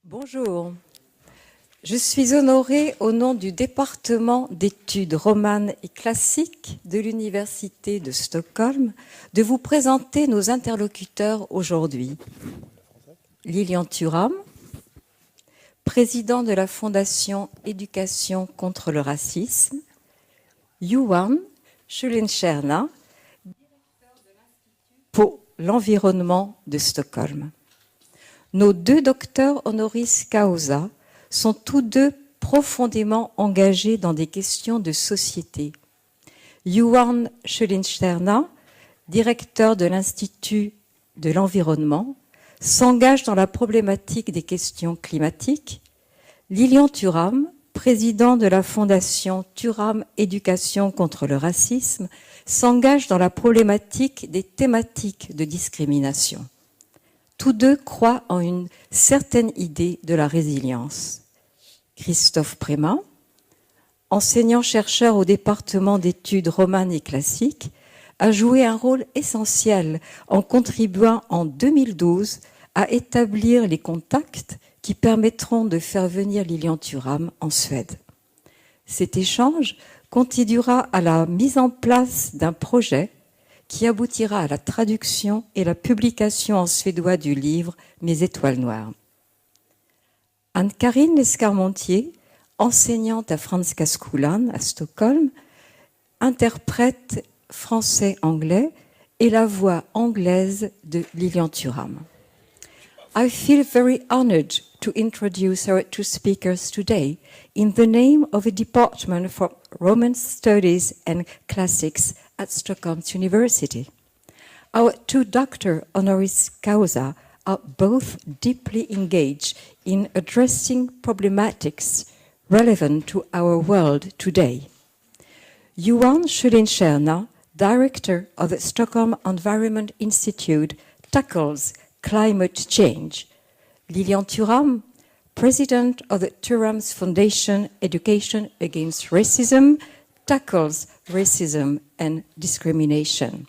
Bonjour, je suis honorée au nom du département d'études romanes et classiques de l'Université de Stockholm de vous présenter nos interlocuteurs aujourd'hui. Lilian Thuram, président de la Fondation Éducation contre le racisme, Johan Schulin-Stierna, directeur de l'Institut pour l'environnement de Stockholm. Nos deux docteurs honoris causa sont tous deux profondément engagés dans des questions de société. Johan Schulin-Stierna, directeur de l'Institut de l'environnement, s'engage dans la problématique des questions climatiques. Lilian Thuram, président de la Fondation Thuram Éducation contre le racisme, s'engage dans la problématique des thématiques de discrimination. Tous deux croient en une certaine idée de la résilience. Christophe Prémat, enseignant-chercheur au département d'études romanes et classiques, a joué un rôle essentiel en contribuant en 2012 à établir les contacts qui permettront de faire venir Lilian Thuram en Suède. Cet échange contribuera à la mise en place d'un projet qui aboutira à la traduction et la publication en suédois du livre « Mes étoiles noires ». Anne-Carine Lescarmontier, enseignante à Franska skolan à Stockholm, interprète français-anglais et la voix anglaise de Lilian Thuram. I feel very honored to introduce our two speakers today in the name of a Department for Romance Studies and Classics at Stockholm University. Our two doctor honoris causa are both deeply engaged in addressing problematics relevant to our world today. Johan Schulin-Stierna, director of the Stockholm Environment Institute, tackles climate change. Lilian Thuram, president of the Thuram's Foundation Education Against Racism, tackles racism and discrimination.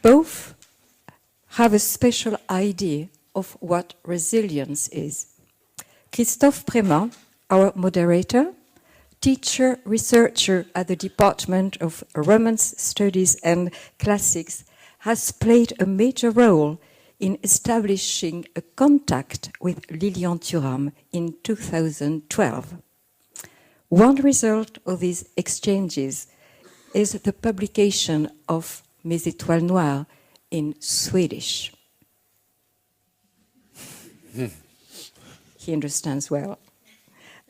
Both have a special idea of what resilience is. Christophe Prémat, our moderator, teacher, researcher at the Department of Romance Studies and Classics, has played a major role in establishing a contact with Lilian Thuram in 2012. One result of these exchanges is the publication of Mes étoiles noires in Swedish. He understands well.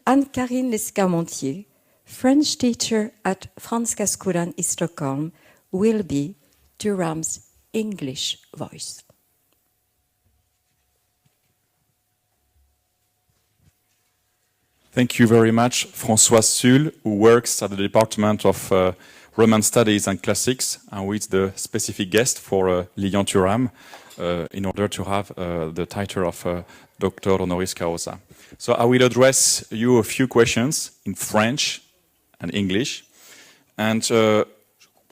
Anne-Carine Lescarmontier, French teacher at Franska skolan in Stockholm, will be Thuram's English voice. Thank you very much, Françoise Suhl, who works at the Department of Romance Studies and Classics, and who is the specific guest for Lilian Thuram in order to have the title of Doctor Honoris Causa. So I will address you a few questions in French and English. And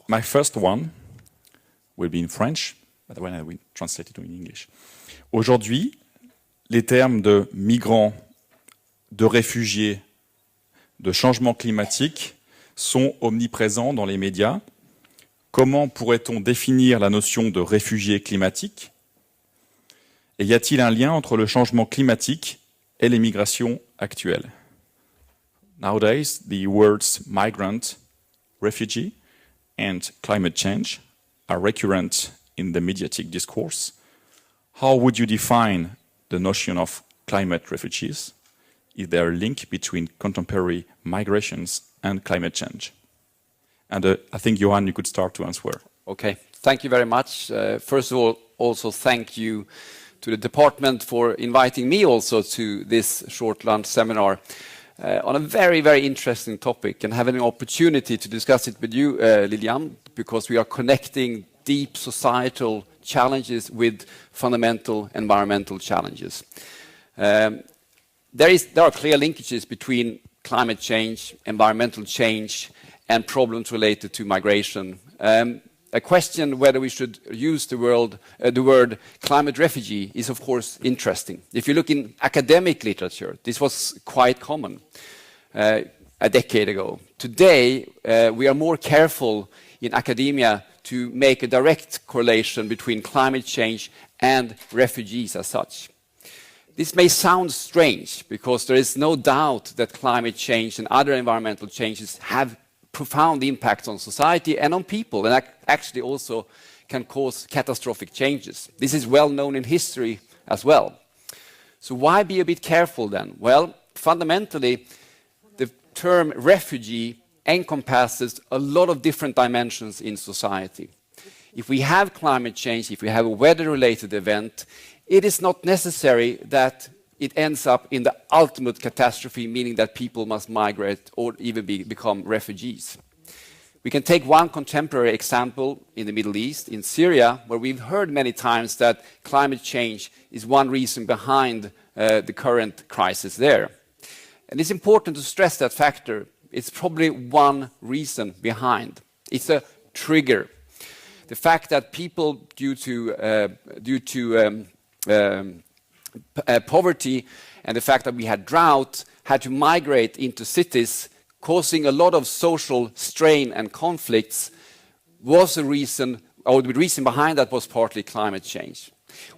my first one will be in French, but when I will translate it in English. Aujourd'hui, les termes de migrants, de réfugiés, de changement climatique sont omniprésents dans les médias. Comment pourrait-on définir la notion de réfugié climatique? Et y a-t-il un lien entre le changement climatique et les migrations actuelles? Nowadays, the words migrant, refugee, and climate change are recurrent in the mediatic discourse. How would you define the notion of climate refugees? Is there a link between contemporary migrations and climate change? And I think, Johan, you could start to answer. Okay, thank you very much. First of all, also thank you to the department for inviting me also to this short lunch seminar on a very, very interesting topic, and having an opportunity to discuss it with you, Lilian, because we are connecting deep societal challenges with fundamental environmental challenges. There are clear linkages between climate change, environmental change, and problems related to migration. a question whether we should use the word climate refugee is of course interesting. If you look in academic literature, this was quite common a decade ago. Today, we are more careful in academia to make a direct correlation between climate change and refugees as such. This may sound strange because there is no doubt that climate change and other environmental changes have profound impacts on society and on people, and actually also can cause catastrophic changes. This is well known in history as well. So why be a bit careful then? Well, fundamentally, the term refugee encompasses a lot of different dimensions in society. If we have climate change, if we have a weather-related event, it is not necessary that it ends up in the ultimate catastrophe, meaning that people must migrate or even become refugees. We can take one contemporary example in the Middle East, in Syria, where we've heard many times that climate change is one reason behind the current crisis there. And it's important to stress that factor. It's probably one reason behind. It's a trigger. The fact that people, due to poverty and the fact that we had drought, had to migrate into cities, causing a lot of social strain and conflicts, was a reason, or the reason behind that was partly climate change.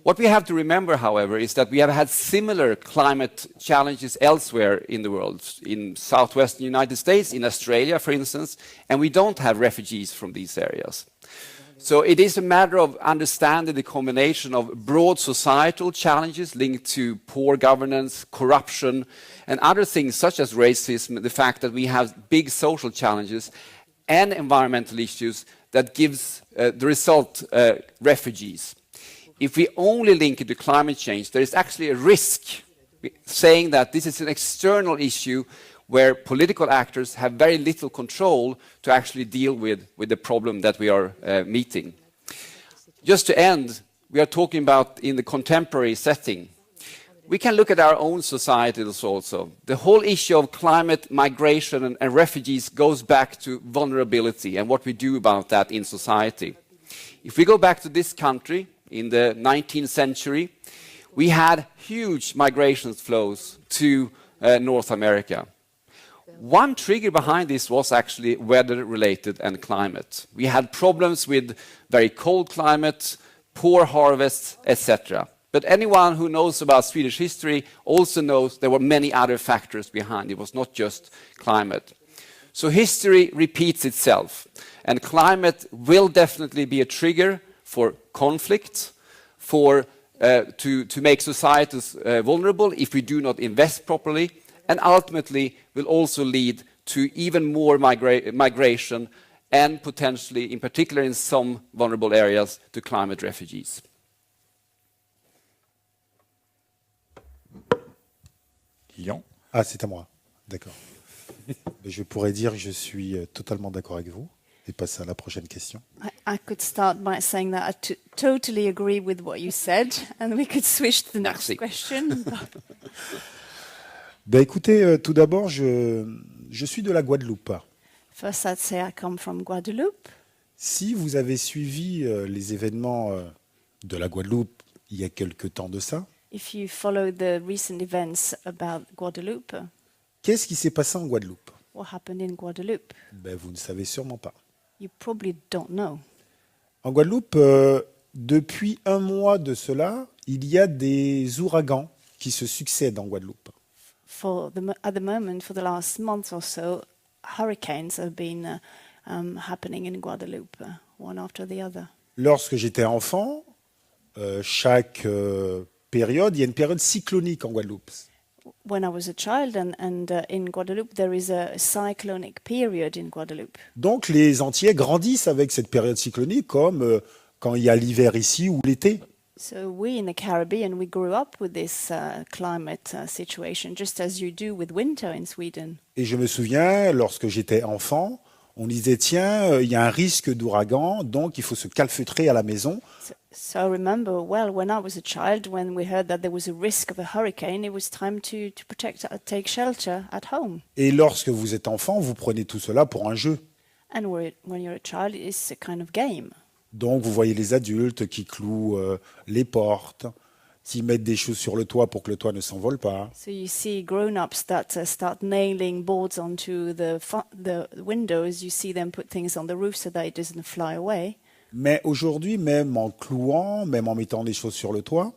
What we have to remember, however, is that we have had similar climate challenges elsewhere in the world, in southwestern United States, in Australia, for instance, and we don't have refugees from these areas. So it is a matter of understanding the combination of broad societal challenges linked to poor governance, corruption, and other things such as racism, the fact that we have big social challenges and environmental issues that gives the result refugees. If we only link it to climate change, there is actually a risk saying that this is an external issue where political actors have very little control to actually deal with the problem that we are meeting. Just to end, we are talking about in the contemporary setting. We can look at our own societies also. The whole issue of climate migration and refugees goes back to vulnerability and what we do about that in society. If we go back to this country in the 19th century, we had huge migration flows to North America. One trigger behind this was actually weather-related and climate. We had problems with very cold climate, poor harvests, etc. But anyone who knows about Swedish history also knows there were many other factors behind. It was not just climate. So history repeats itself, and climate will definitely be a trigger for conflict, to make societies vulnerable if we do not invest properly, and ultimately will also lead to even more migration and potentially, in particular in some vulnerable areas, to climate refugees. Lyon. Ah, c'est à moi. D'accord. Je pourrais dire que je suis totalement d'accord avec vous et passer à la prochaine question. I could start by saying that I totally agree with what you said, and we could switch to the next question. Ben écoutez, tout d'abord, je suis de la Guadeloupe. First, I'd say I come from Guadeloupe. Si vous avez suivi les événements de la Guadeloupe il y a quelque temps de ça, If you follow the recent events about Guadeloupe, qu'est-ce qui s'est passé en Guadeloupe? what happened in Guadeloupe? Ben, vous ne savez sûrement pas. You probably don't know. En Guadeloupe, depuis un mois de cela, il y a des ouragans qui se succèdent en Guadeloupe. At the moment, for the last month or so, hurricanes have been happening in Guadeloupe, one after the other. Lorsque j'étais enfant, chaque période, il y a une période cyclonique en Guadeloupe. When I was a child, and in Guadeloupe, there is a cyclonic period in Guadeloupe. Donc les Antillais grandissent avec cette période cyclonique comme quand il y a l'hiver ici ou l'été. So we in the Caribbean, we grew up with this climate situation, just as you do with winter in Sweden. Et je me souviens, lorsque j'étais enfant, on disait, tiens, il y a un risque d'ouragan, donc il faut se calfeutrer à la maison. So I remember well when I was a child, when we heard that there was a risk of a hurricane, it was time to take shelter at home. Et lorsque vous êtes enfant, vous prenez tout cela pour un jeu. And when you're a child, it's a kind of game. Donc vous voyez les adultes qui clouent les portes, qui mettent des choses sur le toit pour que le toit ne s'envole pas. So you see grown-ups that start nailing boards onto the windows. You see them put things on the roof so that it doesn't fly away. Mais aujourd'hui, même en clouant, même en mettant des choses sur le toit,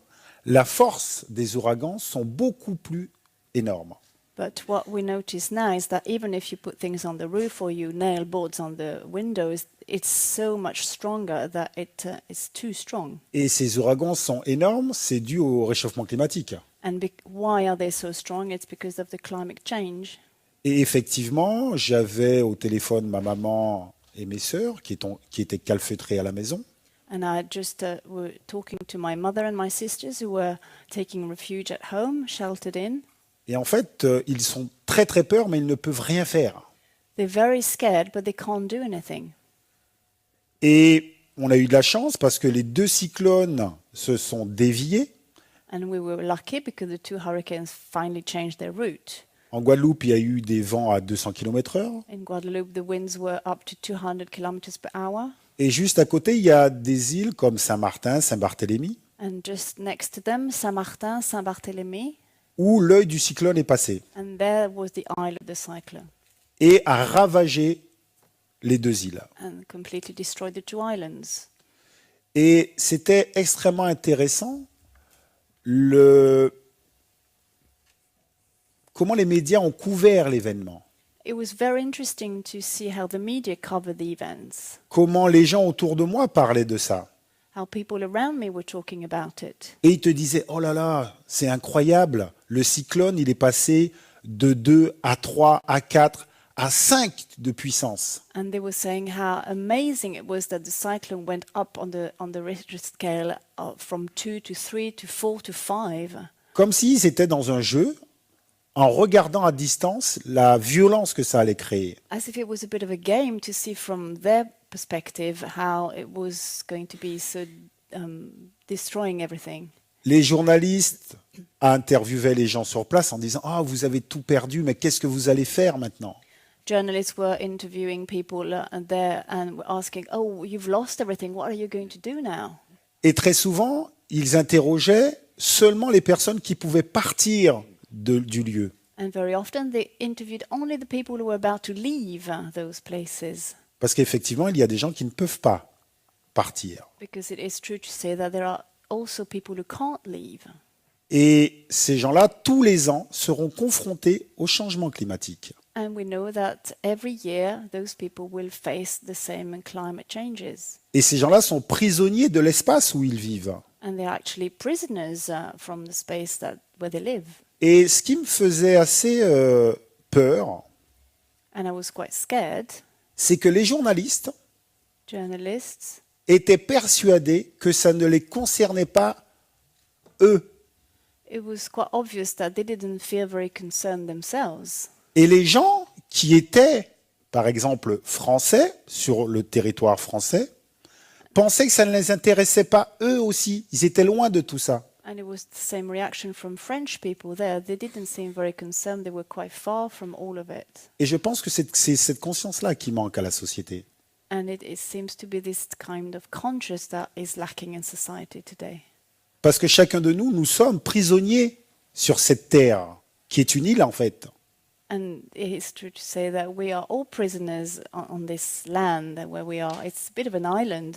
la force des ouragans sont beaucoup plus énormes. But what we notice now is that even if you put things on the roof or you nail boards on the windows, it's so much stronger that it's too strong. Et ces ouragans sont énormes, c'est dû au réchauffement climatique. And why are they so strong? It's because of the climate change. Et effectivement, j'avais au téléphone ma maman et mes sœurs qui étaient calfeutrées à la maison. And I just were talking to my mother and my sisters who were taking refuge at home, sheltered in. Et en fait, ils sont très très peur, mais ils ne peuvent rien faire. They're very scared, but they can't do anything. Et on a eu de la chance parce que les deux cyclones se sont déviés. And we were lucky because the two hurricanes finally changed their route. En Guadeloupe, il y a eu des vents à 200 km/h. In Guadeloupe, the winds were up to 200 kilometers per hour. Et juste à côté, il y a des îles comme Saint-Martin, Saint-Barthélemy, And just next to them, Saint-Martin, Saint-Barthélemy. où l'œil du cyclone est passé And there was the eye of the cyclone et a ravagé les deux îles. and completely destroyed the two islands. Et c'était extrêmement intéressant comment les médias ont couvert l'événement, It was very interesting to see how the media covered the events, comment les gens autour de moi parlaient de ça. how people around me were talking about it. Et ils te disaient, oh là là, c'est incroyable, le cyclone, il est passé de 2 à 3 à 4 à 5 de puissance. And they were saying how amazing it was that the cyclone went up on the Richter scale from 2 to 3 to 4 to 5. Comme s'ils étaient dans un jeu, en regardant à distance la violence que ça allait créer. As if it was a bit of a game to see from their perspective how it was going to be so destroying everything. Les journalistes interviewaient les gens sur place en disant « Ah, vous avez tout perdu, mais qu'est-ce que vous allez faire maintenant ?» Journalists were interviewing people there and were asking, "Oh, you've lost everything. What are you going to do now?" Et très souvent, ils interrogeaient seulement les personnes qui pouvaient partir du lieu. And very often they interviewed only the people who were about to leave those places. Parce qu'effectivement, il y a des gens qui ne peuvent pas partir. Because it is true to say that there are also people who can't leave. Et ces gens-là, tous les ans, seront confrontés au changement climatique. And we know that every year those people will face the same climate changes. Et ces gens-là sont prisonniers de l'espace où ils vivent. And they're actually prisoners from the space where they live. Et ce qui me faisait assez peur, And I was quite scared. c'est que les journalistes Journalists étaient persuadés que ça ne les concernait pas eux. it was quite obvious that they didn't feel very concerned themselves. Et les gens qui étaient, par exemple, français, sur le territoire français, pensaient que ça ne les intéressait pas eux aussi. Ils étaient loin de tout ça. And it was the same reaction from French people there. They didn't seem very concerned. They were quite far from all of it. Et je pense que c'est cette conscience-là qui manque à la société. And it seems to be this kind of conscience that is lacking in society today. Parce que chacun de nous, nous sommes prisonniers sur cette terre, qui est une île en fait. And it is true to say that we are all prisoners on this land where we are. It's a bit of an island.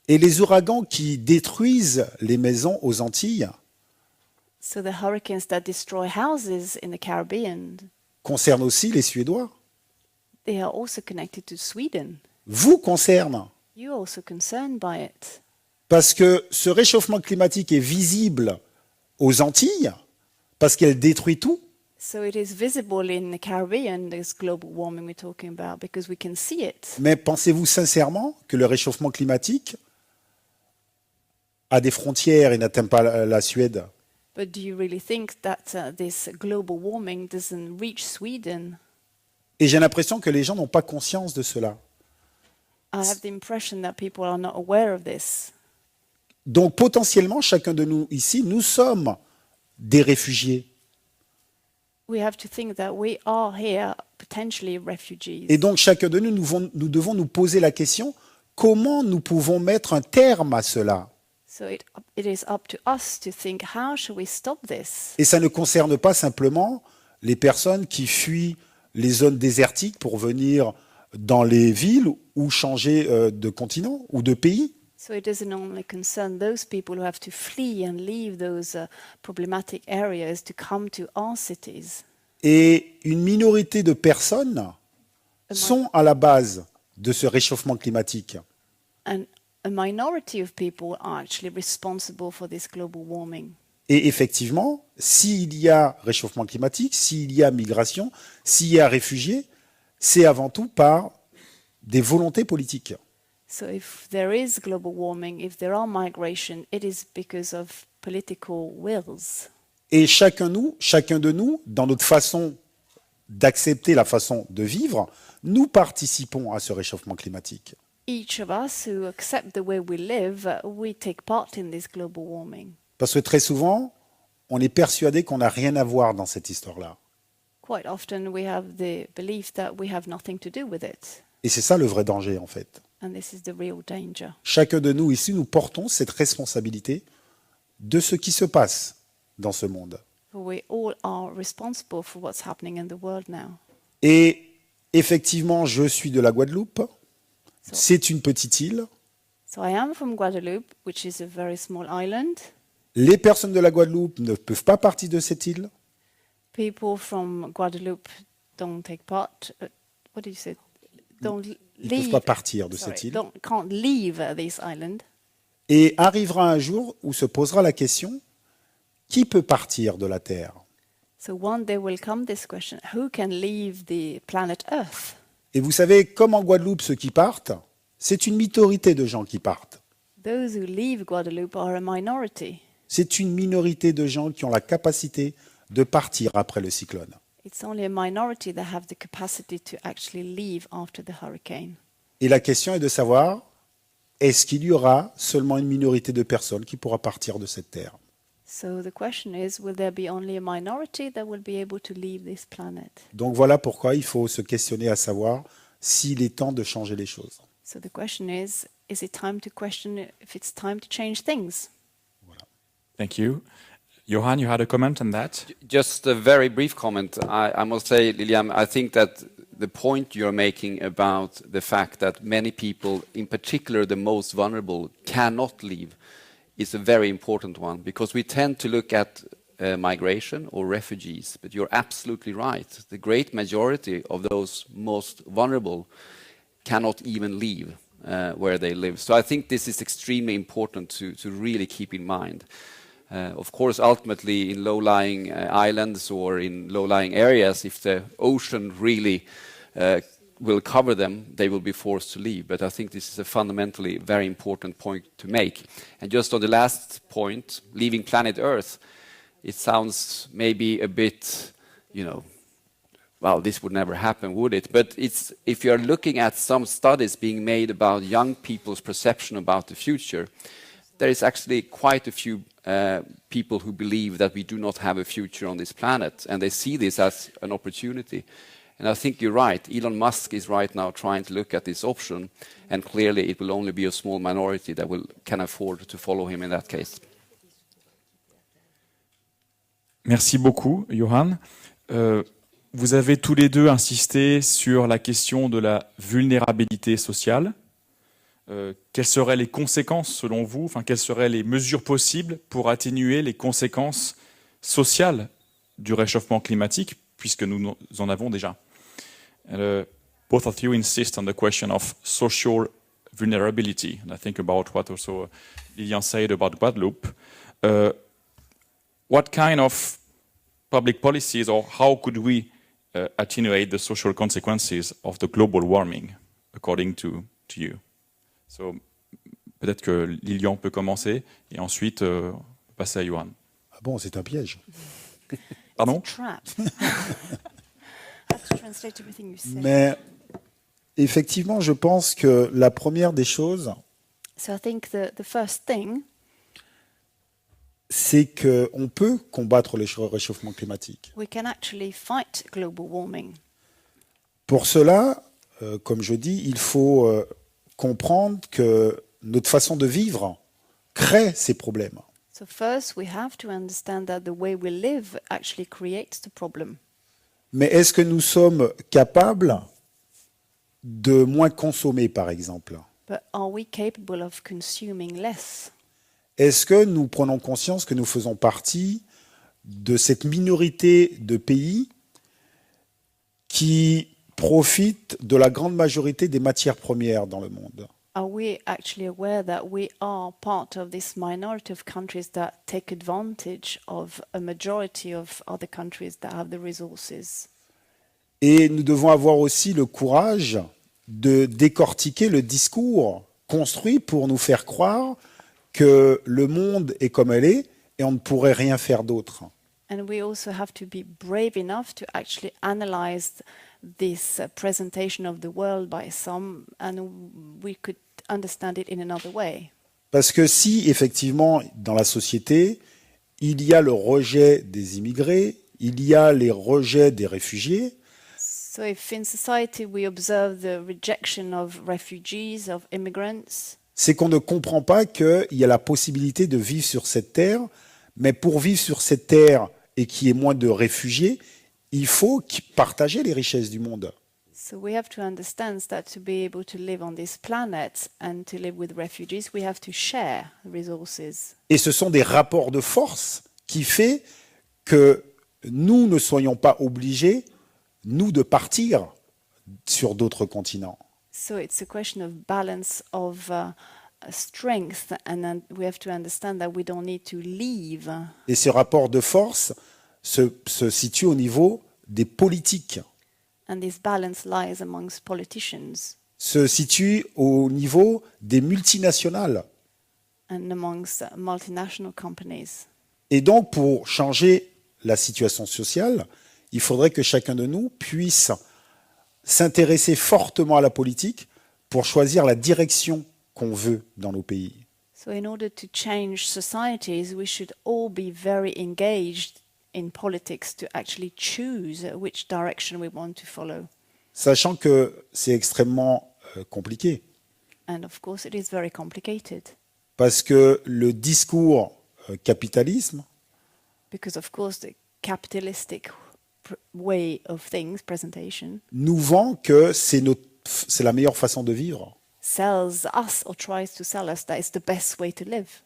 Et les ouragans qui détruisent les maisons aux Antilles So the hurricanes that destroy houses in the Caribbean, concernent aussi les Suédois. they are also connected to Sweden. Vous concernent. You're also concerned by it. Parce que ce réchauffement climatique est visible aux Antilles, parce qu'elle détruit tout. So it is visible in the Caribbean, this global warming we're talking about, because we can see it. Mais pensez-vous sincèrement que le réchauffement climatique a des frontières et n'atteint pas la Suède? But do you really think that this global warming doesn't reach Sweden? Et j'ai l'impression que les gens n'ont pas conscience de cela. I have the impression that people are not aware of this. Donc potentiellement, chacun de nous ici, nous sommes des réfugiés. We have to think that we are here potentially refugees. Et donc chacun de nous, nous devons nous poser la question, comment nous pouvons mettre un terme à cela. So it is up to us to think, how should we stop this? Et ça ne concerne pas simplement les personnes qui fuient les zones désertiques pour venir dans les villes ou changer de continent ou de pays. So it doesn't only concern those people who have to flee and leave those problematic areas to come to our cities. Et une minorité de personnes sont à la base de ce réchauffement climatique. And a minority of people are actually responsible for this global warming. Et effectivement, s'il y a réchauffement climatique, s'il y a migration, s'il y a réfugiés, c'est avant tout par des volontés politiques. So if there is global warming, if there are migration, it is because of political wills. Et chacun de nous, dans notre façon d'accepter la façon de vivre, nous participons à ce réchauffement climatique. Each of us who accept the way we live, we take part in this global warming. Parce que très souvent, on est persuadé qu'on n'a rien à voir dans cette histoire-là. Quite often we have the belief that we have nothing to do with it. Et c'est ça le vrai danger, en fait. And this is the real danger. Chacun de nous ici, nous portons cette responsabilité de ce qui se passe dans ce monde. For we all are responsible for what's happening in the world now. Et effectivement, je suis de la Guadeloupe. C'est une petite île. So I am from Guadeloupe, which is a very small island. Les personnes de la Guadeloupe ne peuvent pas partir de cette île. People from Guadeloupe don't take part. What did you say? Don't Ils ne peuvent pas partir de cette île. Can't leave this island. Et arrivera un jour où se posera la question, qui peut partir de la Terre? So one day will come this question, who can leave the planet Earth? Et vous savez, comme en Guadeloupe, ceux qui partent, c'est une minorité de gens qui partent. Those who leave Guadeloupe are a minority. C'est une minorité de gens qui ont la capacité de partir après le cyclone. It's only a minority that have the capacity to actually leave after the hurricane. Et la question est de savoir, est-ce qu'il y aura seulement une minorité de personnes qui pourra partir de cette terre? So the question is, will there be only a minority that will be able to leave this planet? Donc voilà pourquoi il faut se questionner à savoir s'il est temps de changer les choses. So the question is it time to question if it's time to change things? Thank you. Johan, you had a comment on that? Just a very brief comment. I must say, Lilian, I think that the point you're making about the fact that many people, in particular the most vulnerable, cannot leave is a very important one, because we tend to look at migration or refugees, but you're absolutely right. The great majority of those most vulnerable cannot even leave where they live. So I think this is extremely important to really keep in mind. Of course, ultimately, in low-lying islands or in low-lying areas, if the ocean really will cover them, they will be forced to leave. But I think this is a fundamentally very important point to make. And just on the last point, leaving planet Earth, it sounds maybe a bit, well, this would never happen, would it? But if you're looking at some studies being made about young people's perception about the future, there is actually quite a few people who believe that we do not have a future on this planet, and they see this as an opportunity. And I think you're right. Elon Musk is right now trying to look at this option, and clearly it will only be a small minority that can afford to follow him in that case. Merci beaucoup, Johan. Vous avez tous les deux insisté sur la question de la vulnérabilité sociale. Quelles seraient les conséquences, selon vous, quelles seraient les mesures possibles pour atténuer les conséquences sociales du réchauffement climatique, puisque nous en avons déjà? Both of you insist on the question of social vulnerability, and I think about what also Lilian said about Guadeloupe. What kind of public policies, or how could we attenuate the social consequences of the global warming, according to you? So, peut-être que Lilian peut commencer, et ensuite passer à Johan. Ah bon, c'est un piège. Pardon? Mais effectivement, je pense que la première des choses, So I think the first thing, c'est qu'on peut combattre le réchauffement climatique. we can actually fight global warming. Pour cela, comme je dis, il faut comprendre que notre façon de vivre crée ces problèmes. So first, we have to understand that the way we live actually creates the problem. Mais est-ce que nous sommes capables de moins consommer, par exemple? But are we capable of consuming less? Est-ce que nous prenons conscience que nous faisons partie de cette minorité de pays qui profitent de la grande majorité des matières premières dans le monde? Are we actually aware that we are part of this minority of countries that take advantage of a majority of other countries that have the resources? Et nous devons avoir aussi le courage de décortiquer le discours construit pour nous faire croire que le monde est comme elle est et on ne pourrait rien faire d'autre. And we also have to be brave enough to actually analyze this presentation of the world by some, and we could understand it in another way. Parce que si, effectivement, dans la société, il y a le rejet des immigrés, il y a les rejets des réfugiés, So if in society we observe the rejection of refugees, of immigrants, c'est qu'on ne comprend pas qu'il y a la possibilité de vivre sur cette terre, mais pour vivre sur cette terre et qu'il y ait moins de réfugiés, il faut partager les richesses du monde. so we have to understand that to be able to live on this planet and to live with refugees, we have to share resources. Et ce sont des rapports de force qui font que nous ne soyons pas obligés, nous, de partir sur d'autres continents. So it's a question of balance of strength, and then we have to understand that we don't need to leave. Et ces rapports de force se situent au niveau des politiques, And this balance lies amongst politicians se situent au niveau des multinationales. and amongst multinational companies. Et donc, pour changer la situation sociale, il faudrait que chacun de nous puisse s'intéresser fortement à la politique pour choisir la direction qu'on veut dans nos pays. So in order to change societies, we should all be very engaged in politics to actually choose which direction we want to follow. Sachant que c'est extrêmement compliqué, And of course, it is very complicated parce que le discours capitalisme because, of course, the capitalistic way of things, presentation, nous vend que c'est la meilleure façon de vivre. sells us or tries to sell us that it's the best way to live.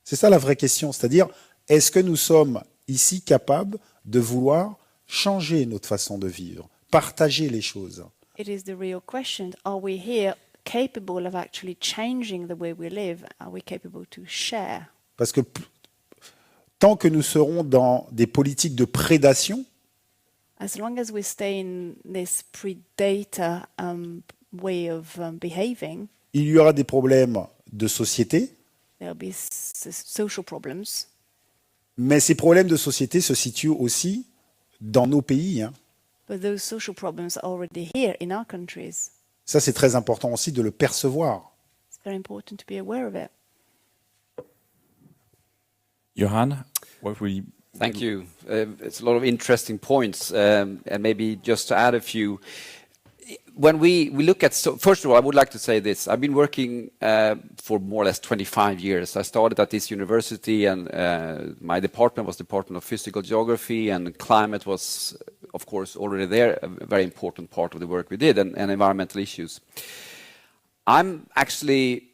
C'est ça la vraie question, c'est-à-dire, est-ce que nous sommes ici capables de vouloir changer notre façon de vivre, partager les choses? It is the real question. Are we here capable of actually changing the way we live? Are we capable to share? Parce que tant que nous serons dans des politiques de prédation, As long as we stay in this predator way of behaving, il y aura des problèmes de société, there'll be social problems. mais ces problèmes de société se situent aussi dans nos pays, hein. But those social problems are already here in our countries. Ça, c'est très important aussi de le percevoir. It's very important to be aware of it. Johan, what we Thank you. It's a lot of interesting points, and maybe just to add a few. When we look at, so first of all, I would like to say this. I've been working for more or less 25 years. I started at this university, and my department was Department of Physical Geography, and climate was, of course, already there, a very important part of the work we did, and environmental issues. I'm actually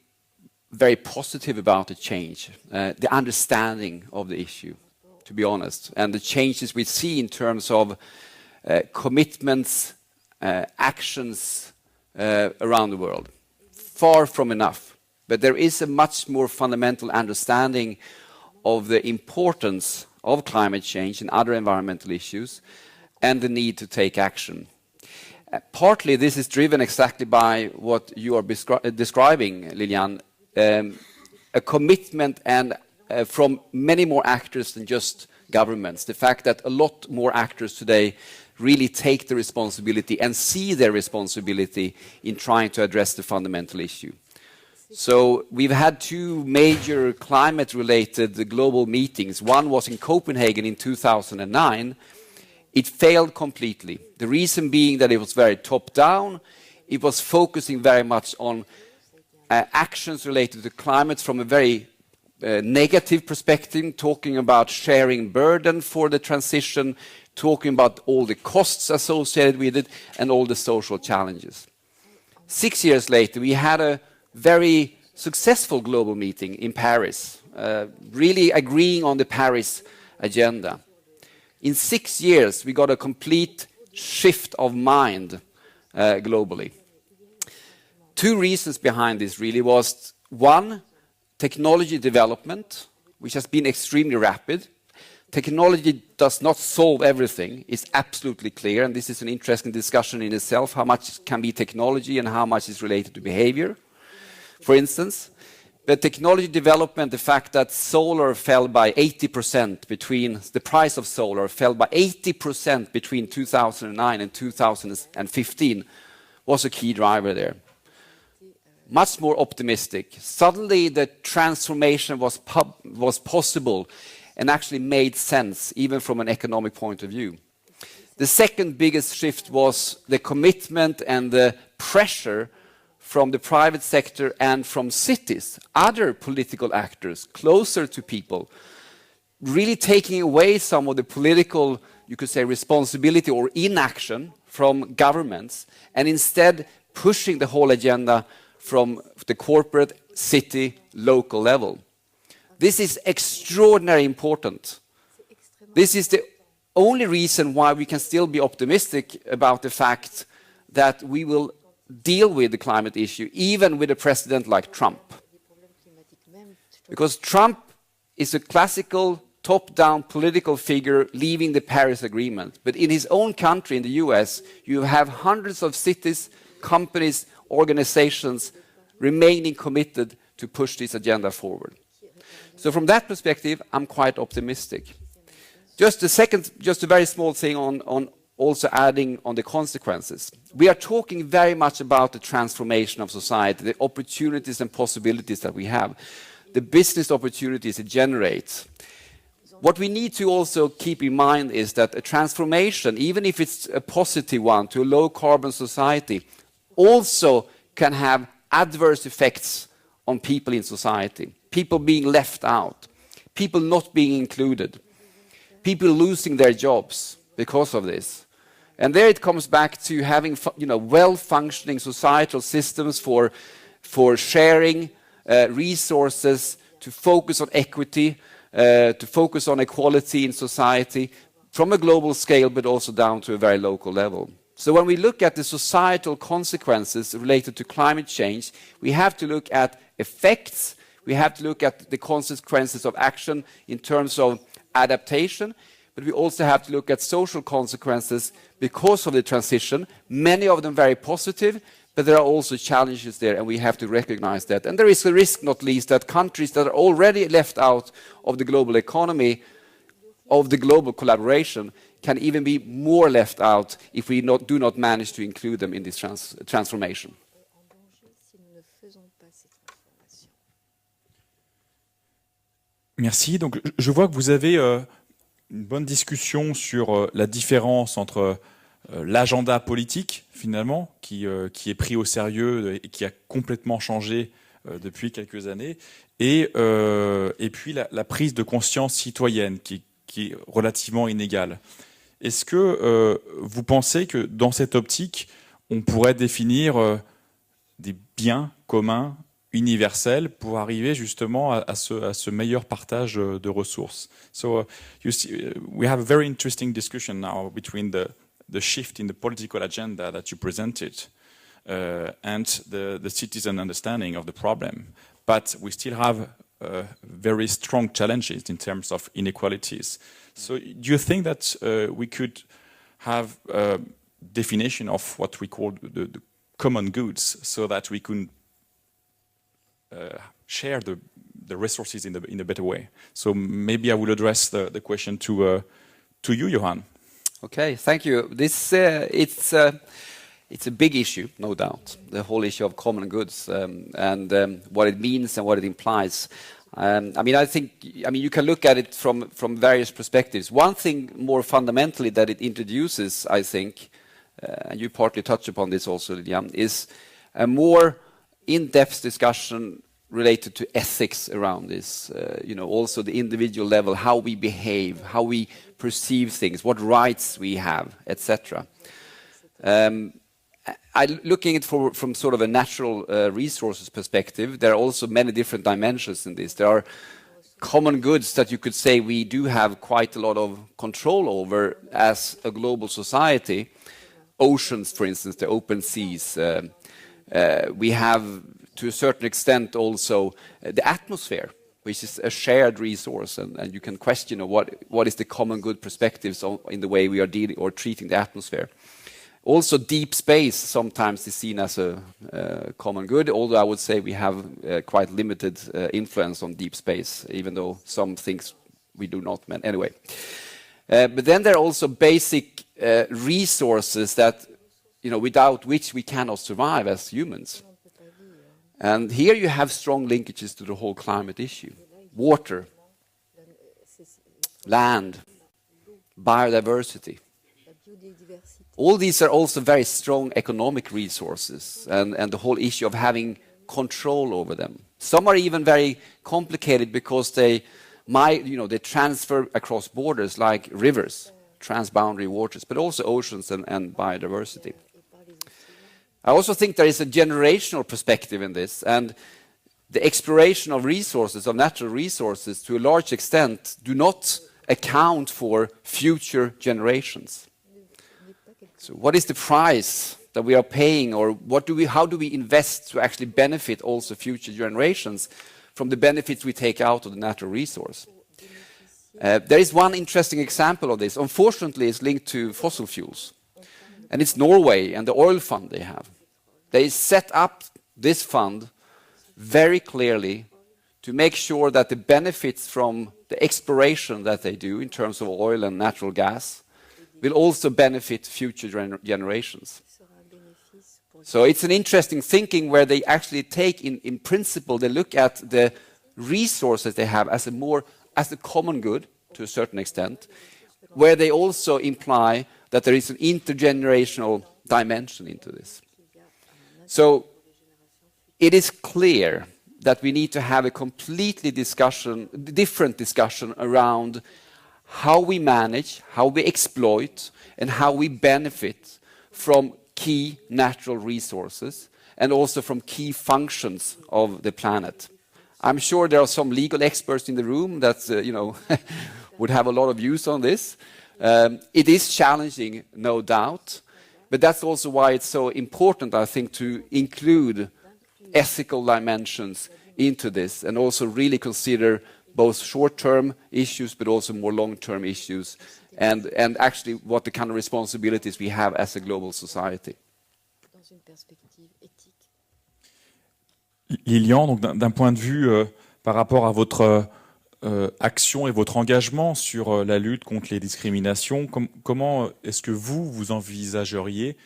very positive about the change, the understanding of the issue, to be honest, and the changes we see in terms of commitments, actions around the world. Far from enough, but there is a much more fundamental understanding of the importance of climate change and other environmental issues and the need to take action. Partly this is driven exactly by what you are describing, Lilian, a commitment and from many more actors than just governments. The fact that a lot more actors today really take the responsibility and see their responsibility in trying to address the fundamental issue. So we've had two major climate-related global meetings. One was in Copenhagen in 2009. It failed completely. The reason being that it was very top-down. it was focusing very much on actions related to climate from a very negative perspective, talking about sharing burden for the transition, talking about all the costs associated with it, and all the social challenges. 6 years later, we had a very successful global meeting in Paris, really agreeing on the Paris agenda. In 6 years, we got a complete shift of mind globally. Two reasons behind this really was, one, technology development, which has been extremely rapid. Technology does not solve everything, it's absolutely clear, and this is an interesting discussion in itself, how much can be technology and how much is related to behavior, for instance. But technology development, the fact that solar fell by 80% between, the price of solar fell by 80% between 2009 and 2015 was a key driver there. Much more optimistic. Suddenly the transformation was possible and actually made sense, even from an economic point of view. The second biggest shift was the commitment and the pressure from the private sector and from cities, other political actors closer to people, really taking away some of the political, you could say, responsibility or inaction from governments, and instead pushing the whole agenda from the corporate, city, local level. This is extraordinarily important. This is the only reason why we can still be optimistic about the fact that we will deal with the climate issue, even with a president like Trump. Because Trump is a classical top-down political figure leaving the Paris Agreement. But in his own country, in the US, you have hundreds of cities, companies, organizations remaining committed to push this agenda forward. So from that perspective, I'm quite optimistic. Just a very small thing on also adding on the consequences. We are talking very much about the transformation of society, the opportunities and possibilities that we have, the business opportunities it generates. What we need to also keep in mind is that a transformation, even if it's a positive one, to a low-carbon society, also can have adverse effects on people in society. People being left out, people not being included, people losing their jobs because of this. And there it comes back to having well-functioning societal systems for sharing resources, to focus on equity, to focus on equality in society from a global scale, but also down to a very local level. So when we look at the societal consequences related to climate change, we have to look at effects, we have to look at the consequences of action in terms of adaptation, but we also have to look at social consequences because of the transition, many of them very positive, but there are also challenges there, and we have to recognize that. And there is a risk, not least, that countries that are already left out of the global economy, of the global collaboration, can even be more left out if we do not manage to include them in this transformation. Merci. Donc, je vois que vous avez une bonne discussion sur la différence entre l'agenda politique, finalement, qui est pris au sérieux et qui a complètement changé depuis quelques années, et puis la prise de conscience citoyenne, qui est relativement inégale. Est-ce que vous pensez que dans cette optique, on pourrait définir des biens communs universels pour arriver justement à ce meilleur partage de ressources? So you see, we have a very interesting discussion now between the shift in the political agenda that you presented and the citizen understanding of the problem. But we still have very strong challenges in terms of inequalities. So do you think that we could have a definition of what we call the common goods so that we can share the resources in a better way? So maybe I will address the question to you, Johan. Okay, thank you. This it's a big issue, no doubt. The whole issue of common goods and what it means and what it implies. I think you can look at it from various perspectives. One thing more fundamentally that it introduces, I think, and you partly touch upon this also, Lilian, is a more in-depth discussion related to ethics around this, also the individual level, how we behave, how we perceive things, what rights we have, etc. Looking at it from sort of a natural resources perspective, there are also many different dimensions in this. There are common goods that you could say we do have quite a lot of control over as a global society. Oceans, for instance, the open seas. We have, to a certain extent, also the atmosphere, which is a shared resource, and you can question what is the common good perspectives in the way we are dealing or treating the atmosphere. Also, deep space sometimes is seen as a common good, although I would say we have quite limited influence on deep space, even though some things we do not. Anyway, but then there are also basic resources that, without which we cannot survive as humans. And here you have strong linkages to the whole climate issue. Water, land, biodiversity. All these are also very strong economic resources, and the whole issue of having control over them. Some are even very complicated because they transfer across borders, like rivers, transboundary waters, but also oceans and biodiversity. I also think there is a generational perspective in this, and the exploration of resources, of natural resources, to a large extent, do not account for future generations. So what is the price that we are paying, or how do we invest to actually benefit also future generations from the benefits we take out of the natural resource? There is one interesting example of this. Unfortunately, it's linked to fossil fuels. And it's Norway and the oil fund they have. They set up this fund very clearly to make sure that the benefits from the exploration that they do in terms of oil and natural gas will also benefit future generations. So it's an interesting thinking where they actually take, in principle, they look at the resources they have as a common good to a certain extent, where they also imply that there is an intergenerational dimension into this. So it is clear that we need to have a completely different discussion around how we manage, how we exploit, and how we benefit from key natural resources and also from key functions of the planet. I'm sure there are some legal experts in the room that would have a lot of views on this. It is challenging, no doubt, but that's also why it's so important, I think, to include ethical dimensions into this and also really consider both short-term issues but also more long-term issues and actually what the kind of responsibilities we have as a global society. Lilian, donc d'un point de vue par rapport à votre action et votre engagement sur la lutte contre les discriminations, comment est-ce que vous envisageriez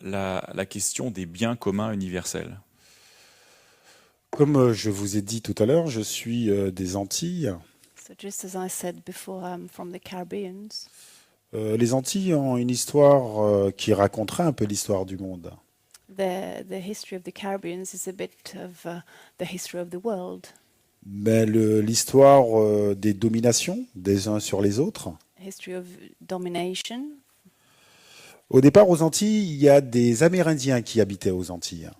la question des biens communs universels? Comme je vous ai dit tout à l'heure, je suis des Antilles. So just as I said before, I'm from the Caribbean. Les Antilles ont une histoire qui raconterait un peu l'histoire du monde. The history of the Caribbean is a bit of the history of the world. Mais l'histoire des dominations des uns sur les autres. History of domination. Au départ, aux Antilles, il y a des Amérindiens qui habitaient aux Antilles.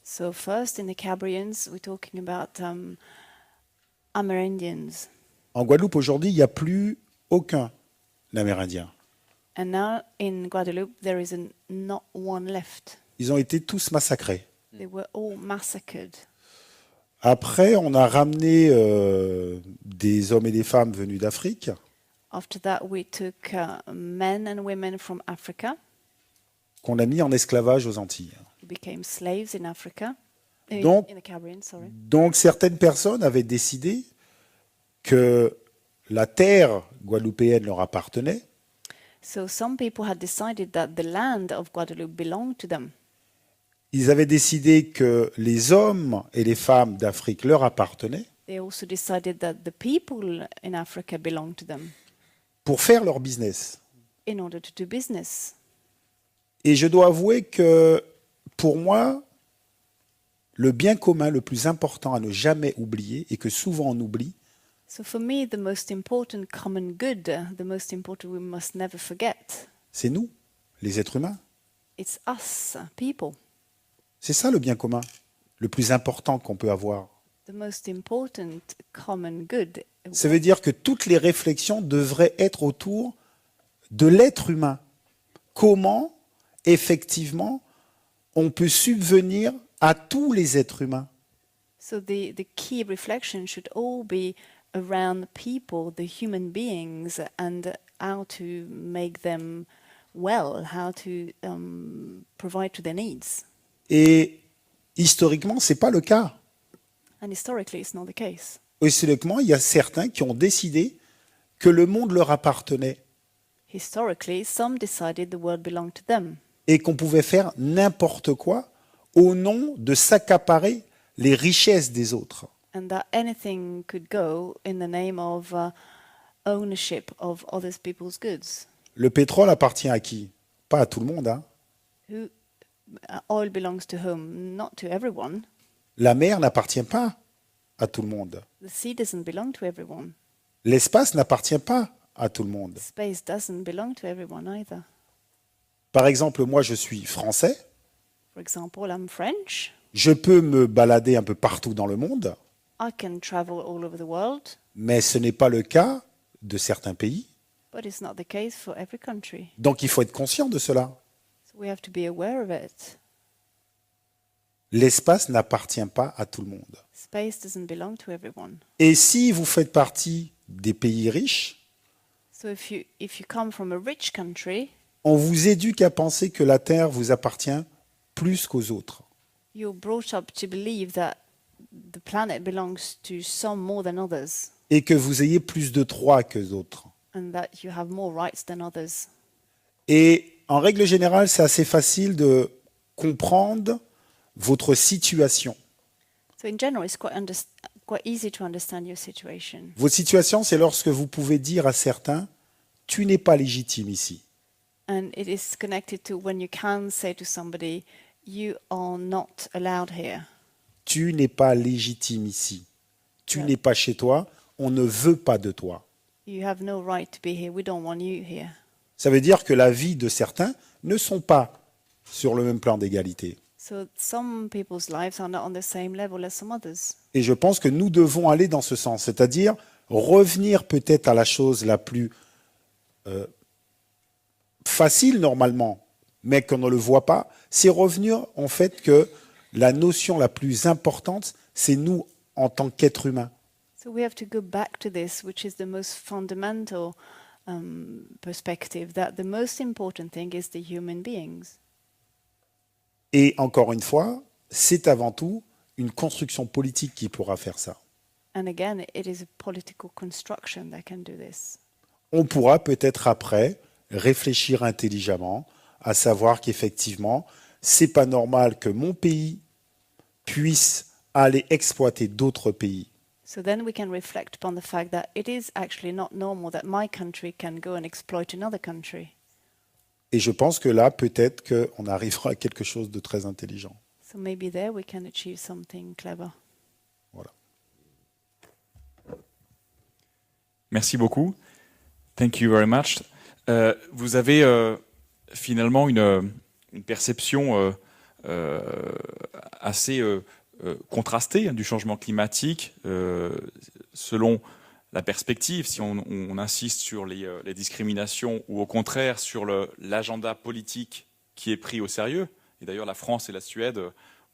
So first, in the Caribbean, we're talking about Amerindians. En Guadeloupe, aujourd'hui, il n'y a plus aucun Amérindien. And now in Guadeloupe, there is not one left. Ils ont été tous massacrés. They were all massacred. Après, on a ramené des hommes et des femmes venus d'Afrique. After that, we took men and women from Africa. Qu'on a mis en esclavage aux Antilles. Who became slaves in Africa. Donc, in the Caribbean, sorry. Donc certaines personnes avaient décidé que la terre guadeloupéenne leur appartenait. So some people had decided that the land of Guadeloupe belonged to them. Ils avaient décidé que les hommes et les femmes d'Afrique leur appartenaient. They also decided that the people in Africa belonged to them. Pour faire leur business. In order to do business. Et je dois avouer que, pour moi, le bien commun le plus important à ne jamais oublier, et que souvent on oublie, So for me, the most important common good, the most important we must never forget, c'est nous, les êtres humains. it's us, people. C'est ça le bien commun, le plus important qu'on peut avoir. The most important common good. Ça veut dire que toutes les réflexions devraient être autour de l'être humain. Comment, effectivement, on peut subvenir à tous les êtres humains. So the key reflection should all be around people, the human beings, and how to make them well, how to provide to their needs. Et historiquement, ce n'est pas le cas. And historically, it's not the case. Historiquement, il y a certains qui ont décidé que le monde leur appartenait Historically, some decided the world belonged to them, et qu'on pouvait faire n'importe quoi au nom de s'accaparer les richesses des autres. and that anything could go in the name of ownership of other people's goods. Le pétrole appartient à qui? Pas à tout le monde, hein. Who oil belongs to whom? Not to everyone. La mer n'appartient pas à tout le monde. The sea doesn't belong to everyone. L'espace n'appartient pas à tout le monde. Space doesn't belong to everyone either. Par exemple, moi, je suis français. For example, I'm French. Je peux me balader un peu partout dans le monde, I can travel all over the world, mais ce n'est pas le cas de certains pays. but it's not the case for every country. Donc, il faut être conscient de cela. So we have to be aware of it. L'espace n'appartient pas à tout le monde. Space doesn't belong to everyone. Et si vous faites partie des pays riches, So if you come from a rich country, on vous éduque à penser que la terre vous appartient plus qu'aux autres. you're brought up to believe that the planet belongs to some more than others, Et que vous ayez plus de droits que d'autres. and that you have more rights than others. Et en règle générale, c'est assez facile de comprendre votre situation. So in general, it's quite easy to understand your situation. Votre situation, c'est lorsque vous pouvez dire à certains, tu n'es pas légitime ici. And it is connected to when you can say to somebody, you are not allowed here. Tu n'es pas légitime ici. Tu Yeah. n'es pas chez toi. On ne veut pas de toi. You have no right to be here. We don't want you here. Ça veut dire que la vie de certains ne sont pas sur le même plan d'égalité. So some people's lives are not on the same level as some others. Et je pense que nous devons aller dans ce sens, c'est-à-dire revenir peut-être à la chose la plus facile normalement, mais qu'on ne le voit pas, c'est revenir en fait que la notion la plus importante, c'est nous en tant qu'êtres humains. So we have to go back to this, which is the most fundamental perspective, that the most important thing is the human beings. Et encore une fois, c'est avant tout une construction politique qui pourra faire ça. And again, it is a political construction that can do this. On pourra peut-être après réfléchir intelligemment, à savoir qu'effectivement, c'est pas normal que mon pays puisse aller exploiter d'autres pays. So then we can reflect upon the fact that it is actually not normal that my country can go and exploit another country. Et je pense que là, peut-être qu'on arrivera à quelque chose de très intelligent. So maybe there we can achieve something clever. Voilà. Merci beaucoup. Thank you very much. Vous avez finalement une perception assez contrastée du changement climatique selon la perspective, si on insiste sur les discriminations ou au contraire sur l'agenda politique qui est pris au sérieux. Et d'ailleurs, la France et la Suède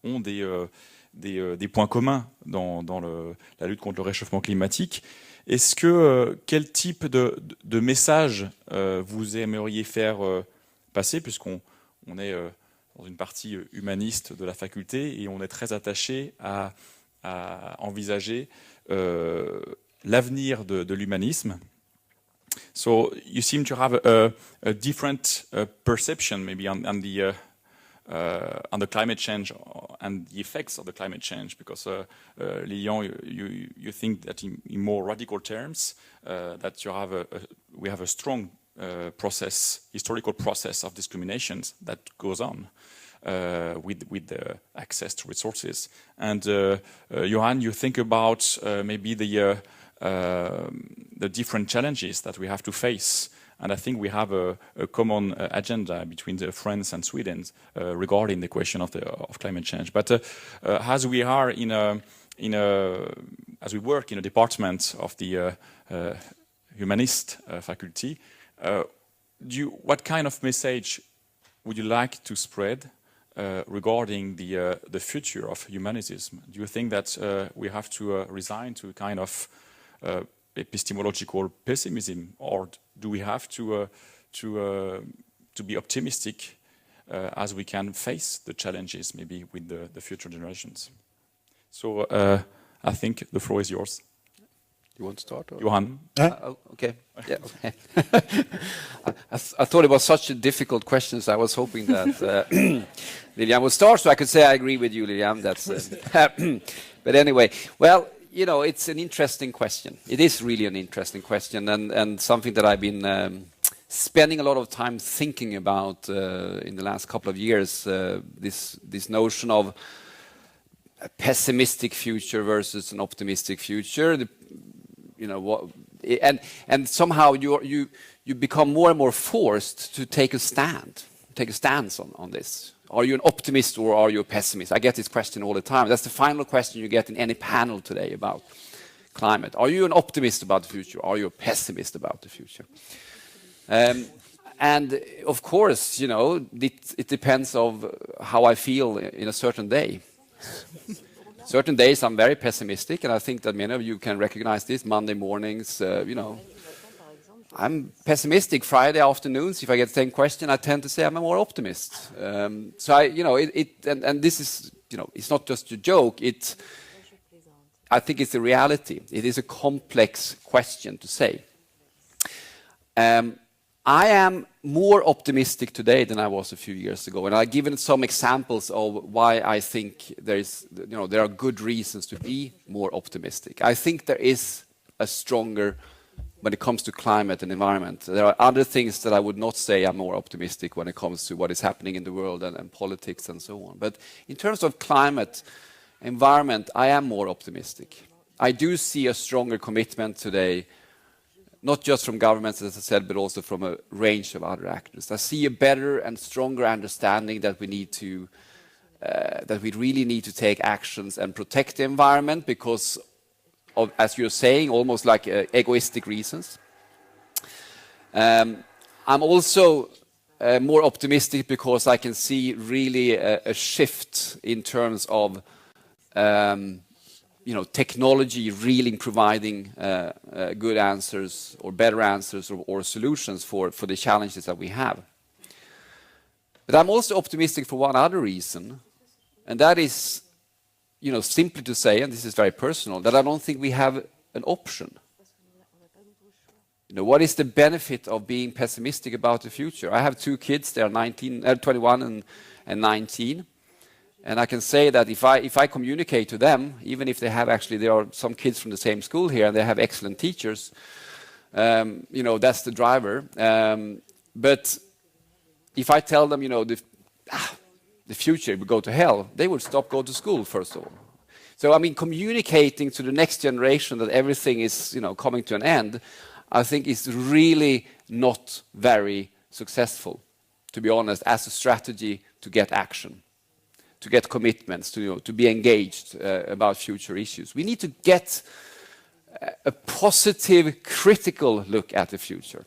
ont des points communs dans la lutte contre le réchauffement climatique. Quel type de message vous aimeriez faire passer, puisqu'on est dans une partie humaniste de la faculté et on est très attaché à envisager l'avenir de l'humanisme. So you seem to have a different perception maybe on the climate change and the effects of the climate change, because Lilian, you think that in more radical terms that we have a strong historical process of discriminations that goes on with the access to resources. And Johan, you think about maybe the different challenges that we have to face. And I think we have a common agenda between France and Sweden regarding the question of climate change. But as we are as we work in a department of the humanist faculty, what kind of message would you like to spread regarding the future of humanism? Do you think that we have to resign to a kind of epistemological pessimism, or do we have to be optimistic as we can face the challenges maybe with the future generations? So I think the floor is yours. You want to start? Or? Johan? Okay. Yeah. Okay. I thought it was such a difficult question, so I was hoping that Lilian would start, so I could say I agree with you, Lilian. That's. But anyway, well, you know, it's an interesting question. It is really an interesting question, and something that I've been spending a lot of time thinking about in the last couple of years. This notion of a pessimistic future versus an optimistic future. You know what, and somehow you become more and more forced to take a stance on this. Are you an optimist or are you a pessimist? I get this question all the time. That's the final question you get in any panel today about climate. Are you an optimist about the future? Are you a pessimist about the future? And of course, you know, it depends of how I feel in a certain day. Certain days I'm very pessimistic, and I think that many of you can recognize this. Monday mornings, you know, I'm pessimistic. Friday afternoons, if I get the same question, I tend to say I'm a more optimist. So you know, and this is, you know, it's not just a joke. I think it's a reality. It is a complex question to say. I am more optimistic today than I was a few years ago, and I've given some examples of why I think there are good reasons to be more optimistic. I think there is a stronger, when it comes to climate and environment, there are other things that I would not say I'm more optimistic when it comes to what is happening in the world and politics and so on. But in terms of climate, environment, I am more optimistic. I do see a stronger commitment today, not just from governments, as I said, but also from a range of other actors. I see a better and stronger understanding that we really need to take actions and protect the environment because of, as you're saying, almost like egoistic reasons. I'm also more optimistic because I can see really a shift in terms of technology really providing good answers or better answers or solutions for the challenges that we have. But I'm also optimistic for one other reason, and that is, simply to say, and this is very personal, that I don't think we have an option. What is the benefit of being pessimistic about the future? I have two kids, they are 21 and 19. And I can say that if I communicate to them, even if there are some kids from the same school here and they have excellent teachers, that's the driver. But if I tell them, the future will go to hell, they would stop going to school, first of all. So, communicating to the next generation that everything is, coming to an end, I think is really not very successful, to be honest, as a strategy to get action, to get commitments, to be engaged about future issues. We need to get a positive, critical look at the future.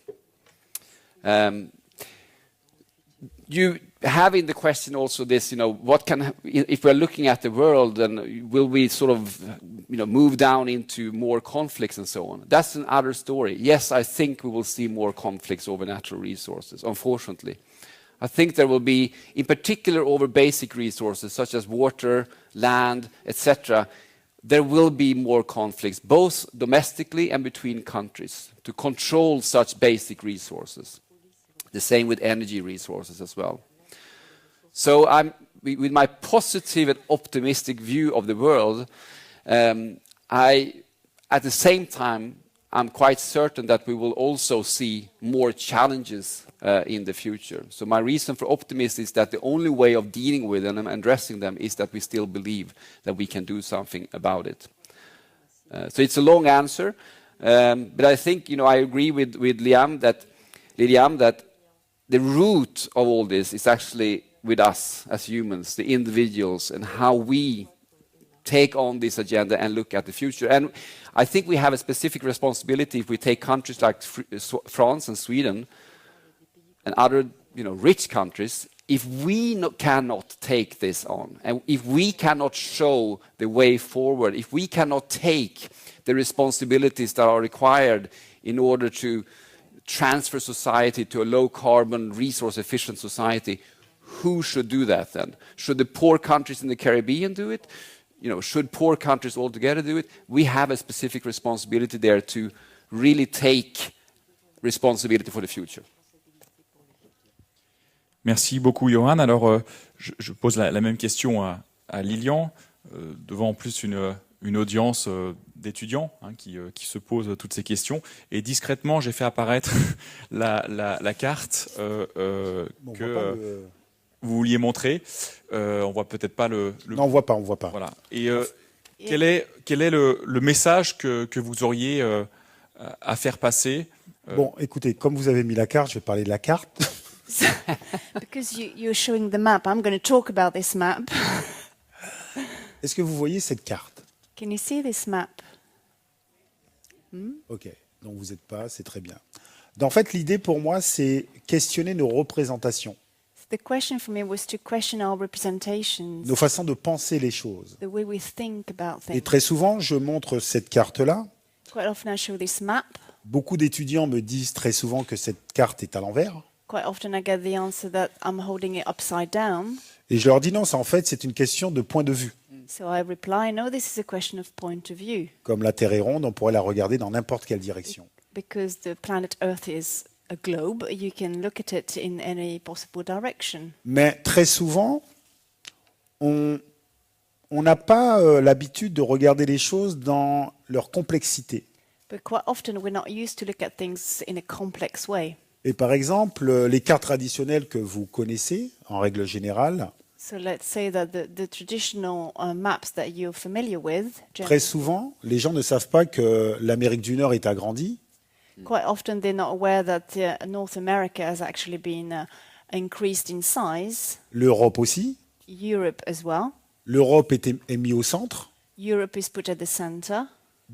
You have in the question also this, if we're looking at the world, then will we sort of, move down into more conflicts and so on? That's another story. Yes, I think we will see more conflicts over natural resources, unfortunately. I think there will be, in particular over basic resources such as water, land, etc., there will be more conflicts, both domestically and between countries, to control such basic resources. The same with energy resources as well. So with my positive and optimistic view of the world, at the same time, I'm quite certain that we will also see more challenges in the future. So my reason for optimism is that the only way of dealing with them and addressing them is that we still believe that we can do something about it. So it's a long answer, but I think I agree with Liam that the root of all this is actually with us as humans, the individuals, and how we take on this agenda and look at the future. And I think we have a specific responsibility if we take countries like France and Sweden and other rich countries. If we cannot take this on, and if we cannot show the way forward, if we cannot take the responsibilities that are required in order to transfer society to a low-carbon, resource-efficient society, who should do that then? Should the poor countries in the Caribbean do it? Should poor countries altogether do it? We have a specific responsibility there to really take responsibility for the future. Merci beaucoup, Johan. Alors, je pose la même question à Lilian, devant en plus une audience d'étudiants qui se posent toutes ces questions. Et discrètement, j'ai fait apparaître la carte que vous vouliez montrer. On voit peut-être pas le... Non, on voit pas. Voilà. Et quel est le message que vous auriez à faire passer Bon, écoutez, comme vous avez mis la carte, je vais parler de la carte. Because you're showing the map, I'm going to talk about this map. Est-ce que vous voyez cette carte? Can you see this map? Ok, donc vous n'êtes pas, c'est très bien. En fait, l'idée pour moi, c'est questionner nos représentations, The question for me was to question our representations, nos façons de penser les choses. the way we think about Et things. très souvent, je montre cette carte-là. Quite often I show this map. Beaucoup d'étudiants me disent très souvent que cette carte est à l'envers. Quite often I get the answer that I'm holding it upside down. Et je leur dis non, en fait, c'est une question de point de vue. So I reply, no, this is a question of point of view. Comme la Terre est ronde, on pourrait la regarder dans n'importe quelle direction. Because the planet Earth is a globe, you can look at it in any possible direction. Mais très souvent, on n'a pas l'habitude de regarder les choses dans leur complexité. But quite often we're not used to look at things in a complex way. Et par exemple, les cartes traditionnelles que vous connaissez, en règle générale, So let's say that the traditional maps that you're familiar with, très souvent, les gens ne savent pas que l'Amérique du Nord est agrandie, quite often they're not aware that North America has actually been increased in size, l'Europe aussi. Europe as well. L'Europe est mise au centre. Europe is put at the center.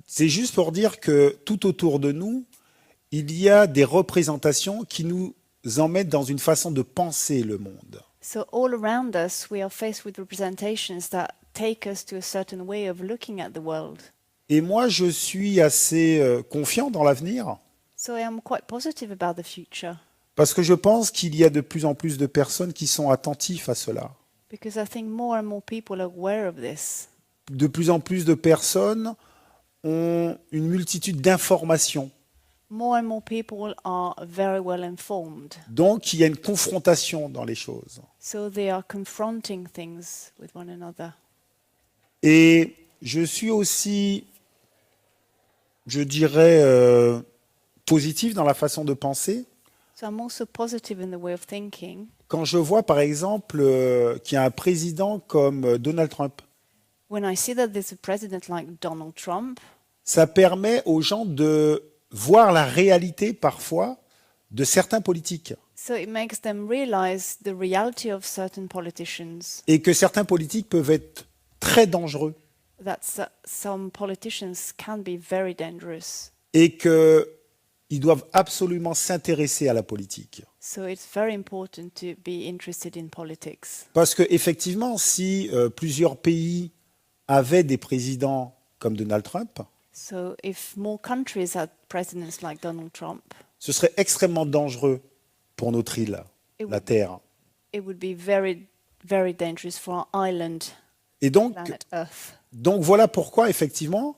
C'est juste pour dire que tout autour de nous, il y a des représentations qui nous emmènent dans une façon de penser le monde. So all around us we are faced with representations that take us to a certain way of looking at the world. Et moi, je suis assez confiant dans l'avenir So I am quite positive about the future parce que je pense qu'il y a de plus en plus de personnes qui sont attentives à cela. because I think more and more people are aware of this. De plus en plus de personnes ont une multitude d'informations. More and more people are very well informed. Donc, il y a une confrontation dans les choses. So they are confronting things with one another. Et je suis aussi, je dirais, positif dans la façon de penser. So I'm also positive in the way of thinking. Quand je vois, par exemple, qu'il y a un président comme Donald Trump, When I see that there's a president like Donald Trump, ça permet aux gens de voir la réalité parfois de certains politiques. so it makes them realize the reality of certain politicians, Et que certains politiques peuvent être très dangereux. that some politicians can be very dangerous. Et qu'ils doivent absolument s'intéresser à la politique. So it's very important to be interested in politics. Parce qu'effectivement, si plusieurs pays avaient des présidents comme Donald Trump, So if more countries had presidents like Donald Trump, ce serait extrêmement dangereux pour notre île, la Terre. it would be very, very dangerous for our island, Et donc planet Earth. voilà pourquoi, effectivement,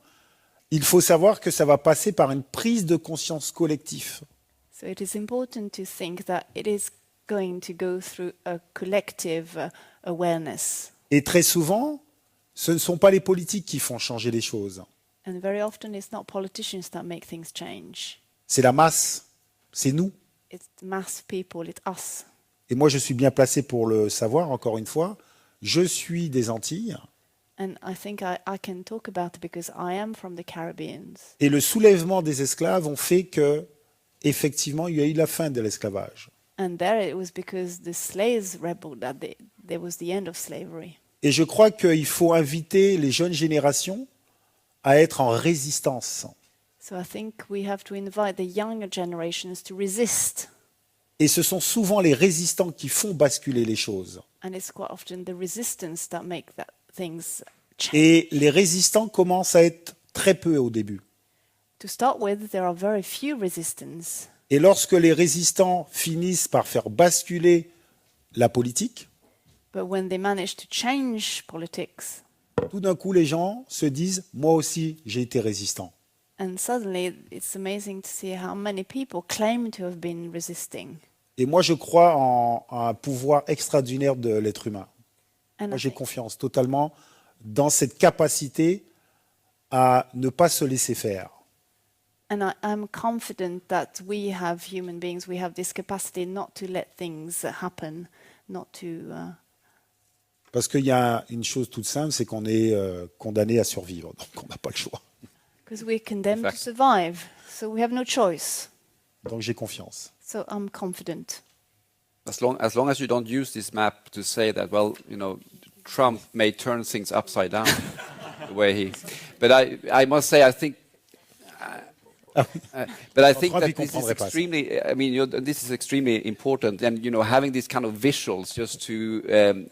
il faut savoir que ça va passer par une prise de conscience collective. So it is important to think that it is going to go through a collective awareness. Et très souvent, ce ne sont pas les politiques qui font changer les choses. And very often it's not politicians that make things change. C'est la masse, c'est nous. It's mass people, it's us. Et moi, je suis bien placé pour le savoir, encore une fois. Je suis des Antilles. And I think I can talk about it because I am from the Caribbean. Et le soulèvement des esclaves ont fait que, effectivement, il y a eu la fin de l'esclavage. And there it was because the slaves rebelled that there was the end of slavery. Et je crois qu'il faut inviter les jeunes générations à être en résistance. So I think we have to invite the younger generations to resist. Et ce sont souvent les résistants qui font basculer les choses. And it's quite often the resistance that make things change. Et les résistants commencent à être très peu au début. To start with, there are very few resistance. Et lorsque les résistants finissent par faire basculer la politique, But when they manage to change politics, tout d'un coup les gens se disent « moi aussi j'ai été résistant ». and suddenly it's amazing to see how many people claim to have been resisting. Et moi je crois en un pouvoir extraordinaire de l'être humain. And Moi I j'ai think- confiance totalement dans cette capacité à ne pas se laisser faire. And I'm confident that we have human beings, we have this capacity not to let things happen, not to. Parce qu'il y a une chose toute simple, c'est qu'on est condamné à survivre, donc on n'a pas le choix. Because we're condemned to fact. survive, so we have no choice. Donc j'ai confiance. So I'm confident. As long as you don't use this map to say that, well, you know, Trump may turn things upside down the way he. But I must say, I think. But I think Trump, that il this is comprendrait pas ça. extremely. I mean, this is extremely important, and you know, having these kind of visuals just to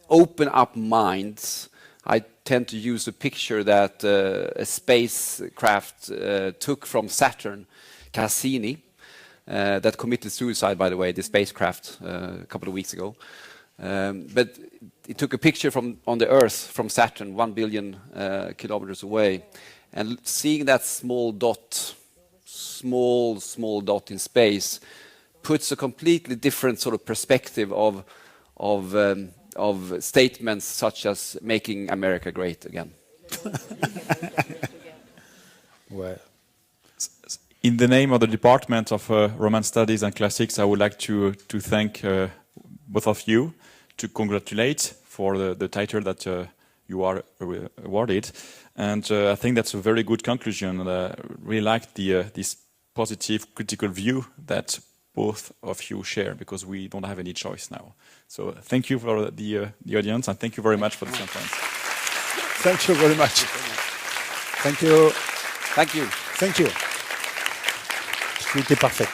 open up minds. I tend to use a picture that a spacecraft took from Saturn, Cassini, that committed suicide, by the way, the spacecraft a couple of weeks ago. But it took a picture on the Earth from Saturn, 1 billion kilometers away, and seeing that small dot in space puts a completely different sort of perspective of statements such as making America great again. Ouais. In the name of the Department of Roman Studies and Classics, I would like to thank both of you, to congratulate for the title that you are awarded. And I think that's a very good conclusion. I really like this positive, critical view that both of you share, because we don't have any choice now. So thank you for the audience, and thank you very much for this conference. Thank you very much. Thank you. Thank you. Thank you. C'était parfait.